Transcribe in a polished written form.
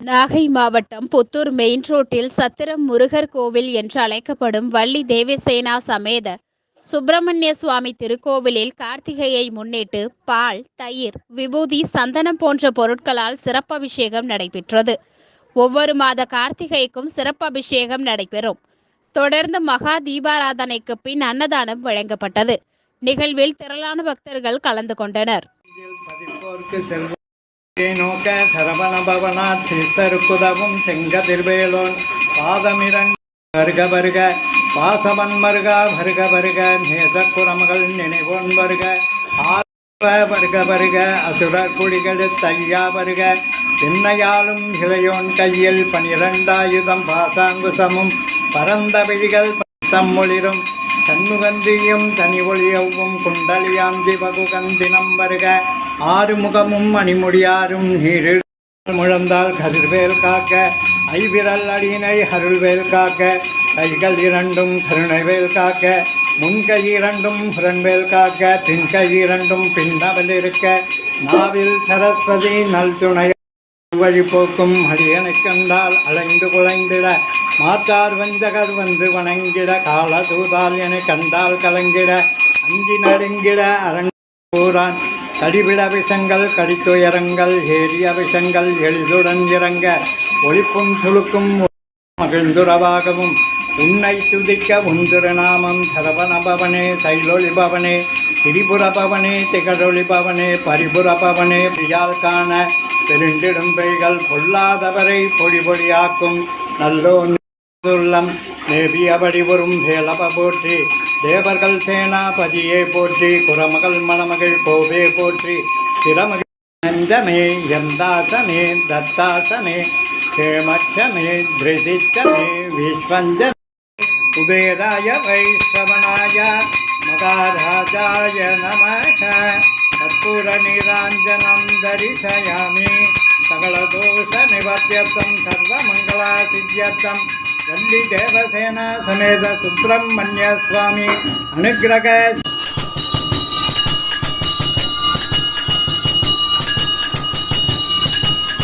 நாகை மாவட்டம் புத்தூர் மெயின் ரோட்டில் சத்திரம் முருகர் கோவில் என்று அழைக்கப்படும் வள்ளி தேவசேனா சமேத சுப்பிரமணிய சுவாமி திருக்கோவிலில் கார்த்திகையை முன்னிட்டு பால், தயிர், விபூதி, சந்தனம் போன்ற பொருட்களால் சிறப்பபிஷேகம் நடைபெற்றது. ஒவ்வொரு மாத கார்த்திகைக்கும் சிறப்பபிஷேகம் நடைபெறும். தொடர்ந்து மகா தீபாராதனைக்கு பின் அன்னதானம் வழங்கப்பட்டது. நிகழ்வில் திரளான பக்தர்கள் கலந்து கொண்டனர். நோக்க சரவண பவனாத் சித்தருக்குதவும் செங்கதிர்வேலோன் பாதமிரங் வருக வருக வாசவன் மருக வருக வருக நேசக்குரமகள் நினைவோன் வருக வருக வருக அசுரர் குடிகள் தையா வருக என்னையாலும் இளையோன் கையில் 12 பாசாங்குசமும் பரந்த விழிகள் தம்மொளிரும் தன்முகந்தியும் தனி ஒளியவும் குண்டலியாம் சிவகுகந்தினம் வருக ஆறுமுகமும் அணிமுடியாரும் நீரில் முழந்தால் கதிர்வேல் காக்க ஐவிரல் அடியினை அருள்வேல் காக்க கைகள் இரண்டும் கருணைவேல் காக்க முன்கை இரண்டும் புறன்வேல் காக்க பின்கை இரண்டும் பின்னவல் இருக்க நாவில் சரஸ்வதி நல் துணை வழி போக்கும் அடியனை கண்டால் அலைந்து குலைந்திட மாத்தார் வஞ்சகர் வந்து வணங்கிட கால தூதால் என கண்டால் கலங்கிட அஞ்சி நடுங்கிட அரங்கூரான் கடிவிட விஷங்கள் கடித்துயரங்கள் ஏறிய விஷங்கள் எளிதுடன் இறங்க ஒளிப்பும் சுழுக்கும் மகிழ்ந்துறவாகவும் உன்னை துதிக்க உந்திருநாமம் சரவண பவனே தைலொளி பவனே திரிபுர பவனே திகழொளி பவனே பரிபுர பவனே பிரியால் காண பெருண்டிடும் பெய்கள் பொல்லாதவரை பொடி பொடியாக்கும் நல்லோன் உள்ளம் நேவியபடி வரும் வேலப போற்றி தேவர்கள் சேனாபதியே போற்றி குரமகள் மணமகள் கோவே போற்றி திறமகள் நஞ்சமே யந்தாசமே தத்தாசமே கேமச்சமே திருதிச்சமே விஸ்வஞ்சமே குபேராய வைஷ்ணவனாய மகாராஜாய நமக கற்பூர நீராஞ்சனம் தரிசயாமி சகலதோஷ நிவர்த்தியர்த்தம் சர்வமங்களா சித்தியர்த்தம் வள்ளி தேவசேனா சமேத சுப்பிரமணிய சுவாமி அனுக்கிரக